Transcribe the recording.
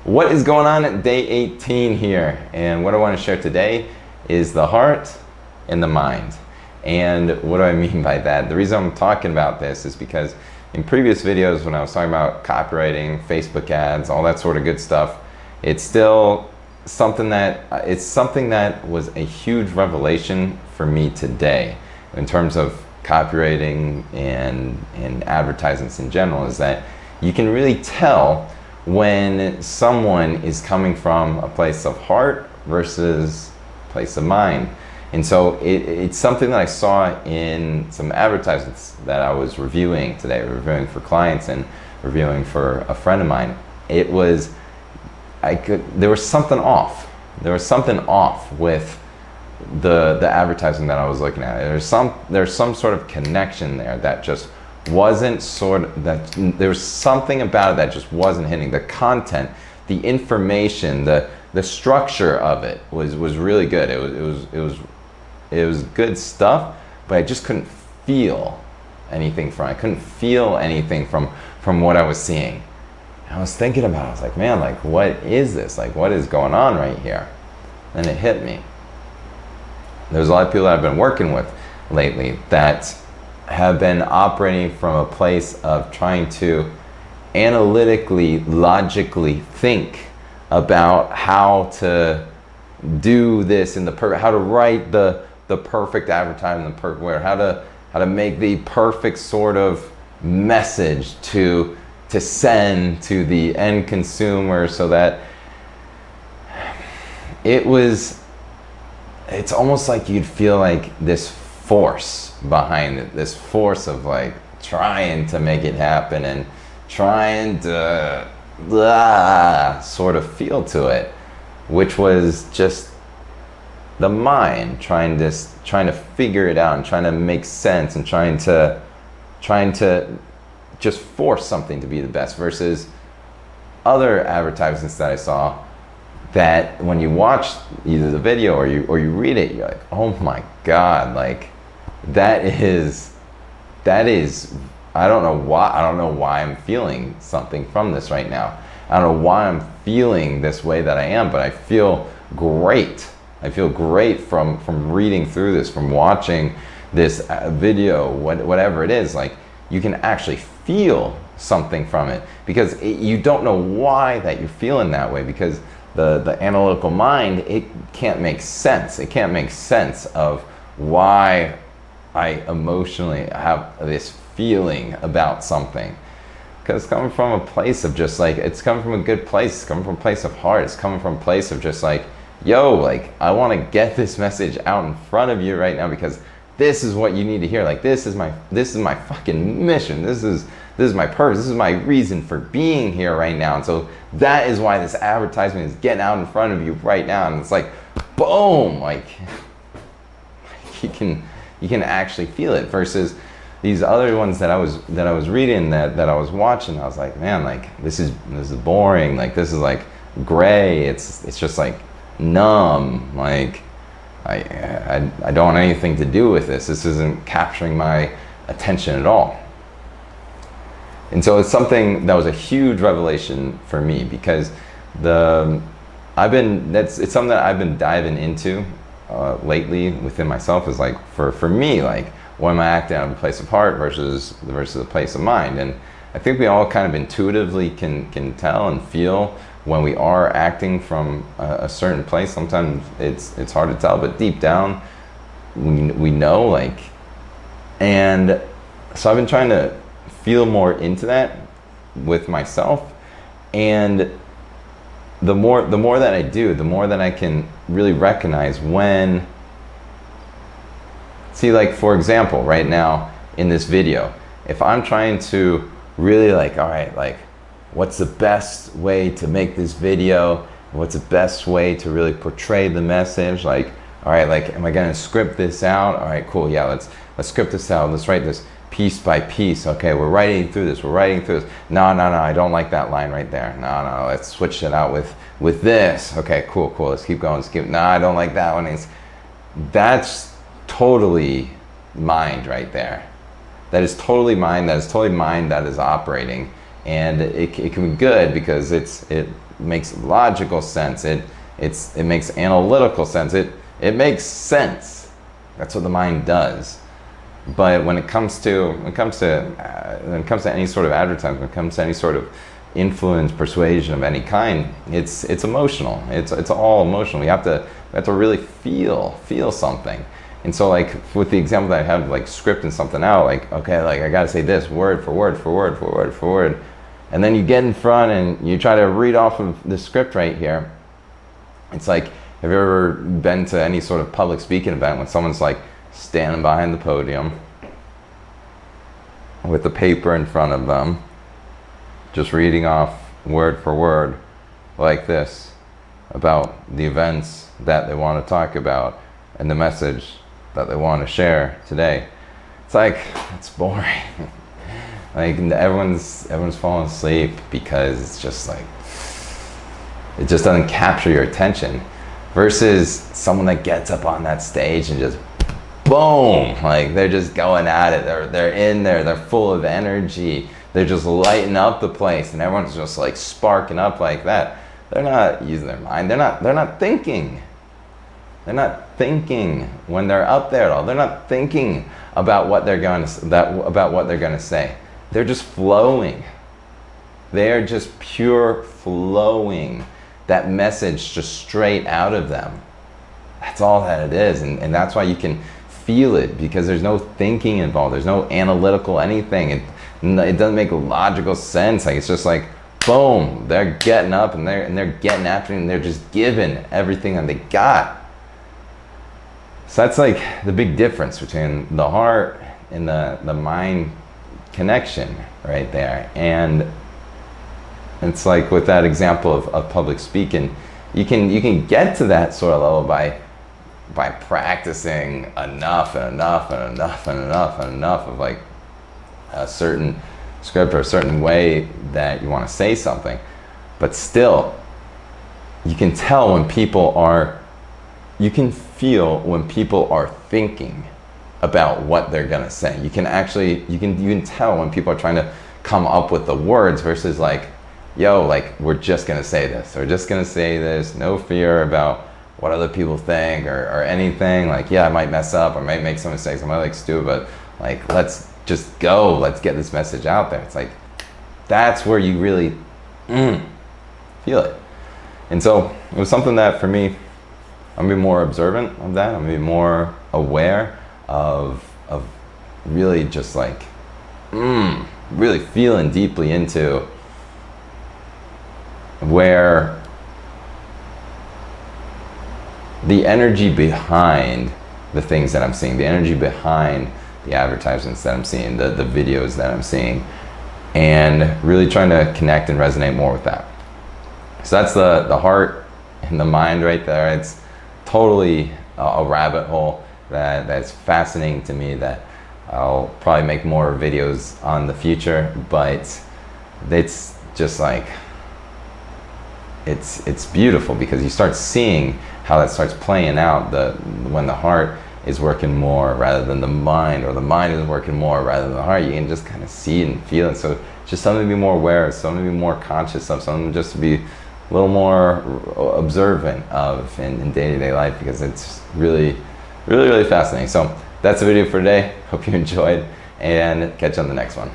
What is going on at day 18 here? And what I want to share today is the heart and the mind. And what do I mean by that? The reason I'm talking about this is because in previous videos when I was talking about copywriting, Facebook ads, all that sort of good stuff, it's still something that was a huge revelation for me today in terms of copywriting and advertisements in general, is that you can really tell when someone is coming from a place of heart versus a place of mind. And so it's something that I saw in some advertisements that I was reviewing today, reviewing for clients and reviewing for a friend of mine. There was something off. There was something off with the advertising that I was looking at. There's some sort of connection there that just wasn't there was something about it that just wasn't hitting. The content, the information, the structure of it was really good. It was good stuff, but I just couldn't feel anything from it. I couldn't feel anything from what I was seeing. I was thinking about it. I was like, man, like, what is this? Like, what is going on right here? And it hit me. There's a lot of people that I've been working with lately that have been operating from a place of trying to analytically, logically think about how to do this in how to write the perfect advertisement, the perfect way, how to make the perfect sort of message to send to the end consumer, so that it's almost like you'd feel like this force behind it, this force of like trying to make it happen and trying to sort of feel to it, which was just the mind trying to figure it out and trying to make sense and trying to just force something to be the best, versus other advertisements that I saw that when you watch either the video or you read it, you're like, oh my God, like that is I don't know why I'm feeling something from this right now. I don't know why I'm feeling this way that I am, but I feel great. I feel great from reading through this, from watching this video, whatever it is. Like, you can actually feel something from it, because you don't know why that you're feeling that way, because the analytical mind, it can't make sense. It can't make sense of why I emotionally have this feeling about something. Because it's coming from a place of just like, it's coming from a good place. It's coming from a place of heart. It's coming from a place of just like, yo, like, I want to get this message out in front of you right now, because this is what you need to hear. Like, this is my fucking mission. This is my purpose. This is my reason for being here right now. And so that is why this advertisement is getting out in front of you right now. And it's like, boom, like you can actually feel it, versus these other ones that I was reading, that I was watching. I was like, man, like this is boring. Like, this is like gray. It's just like numb. Like I don't want anything to do with this. This isn't capturing my attention at all. And so it's something that was a huge revelation for me, because it's something that I've been diving into lately within myself, is like, for me, like, when am I acting out of a place of heart versus a place of mind? And I think we all kind of intuitively can tell and feel when we are acting from a certain place. Sometimes it's hard to tell, but deep down we know, like. And so I've been trying to feel more into that with myself, and the more that I do, the more that I can really recognize when. See, like, for example, right now in this video, if I'm trying to really, like, all right, like, what's the best way to make this video? What's the best way to really portray the message? Like, all right, like, am I gonna script this out? All right, cool, yeah, let's script this out. Let's write this piece by piece. Okay, we're writing through this. No, I don't like that line right there. No, let's switch it out with this. Okay, cool, let's keep going. No, I don't like that one. That's totally mind right there. That is totally mind. That is totally mind that is operating. And it can be good because it makes logical sense. It makes analytical sense. It makes sense. That's what the mind does. But when it comes to any sort of advertising, when it comes to any sort of influence, persuasion of any kind, it's emotional. It's all emotional. We have to really feel something. And so, like with the example that I had, like scripting something out, like okay, like I gotta say this word for word for word for word for word, and then you get in front and you try to read off of the script right here. It's like, have you ever been to any sort of public speaking event when someone's like standing behind the podium with the paper in front of them, just reading off word for word like this about the events that they want to talk about and the message that they want to share today? It's like, it's boring. Like everyone's falling asleep because it's just like, it just doesn't capture your attention, versus someone that gets up on that stage and just boom, like they're just going at it. They're in there, they're full of energy, they're just lighting up the place, and everyone's just like sparking up like that. They're not using their mind. They're not thinking. They're not thinking when they're up there at all. They're not thinking about what they're going to say. They're just flowing. They're just pure flowing. That message just straight out of them. That's all that it is, and that's why you can feel it, because there's no thinking involved. There's no analytical anything. It doesn't make logical sense. Like it's just like boom, they're getting up and they're getting after it, and they're just giving everything that they got. So that's like the big difference between the heart and the mind connection right there. And it's like with that example of public speaking, you can get to that sort of level by practicing enough and enough and enough and enough and enough of like a certain script or a certain way that you want to say something. But still, you can tell when people are, you can feel when people are thinking about what they're gonna say. You can tell when people are trying to come up with the words versus like, yo, like we're just gonna say this. We're just gonna say this, no fear about what other people think or anything. Like, yeah, I might mess up, I might make some mistakes, I might like stupid, but like let's just go, let's get this message out there. It's like, that's where you really feel it. And so it was something that for me, I'm gonna be more observant of that. I'm gonna be more aware of really just like really feeling deeply into where the energy behind the things that I'm seeing, the energy behind the advertisements that I'm seeing, the videos that I'm seeing, and really trying to connect and resonate more with that. So that's the heart and the mind right there. It's totally a rabbit hole that's fascinating to me, that I'll probably make more videos on the future, but it's just like, it's beautiful because you start seeing how that starts playing out when the heart is working more rather than the mind, or the mind is working more rather than the heart. You can just kind of see it and feel it. So it's just something to be more aware of, something to be more conscious of, something just to be a little more observant of in day-to-day life, because it's really, really, really fascinating. So that's the video for today. Hope you enjoyed, and catch you on the next one.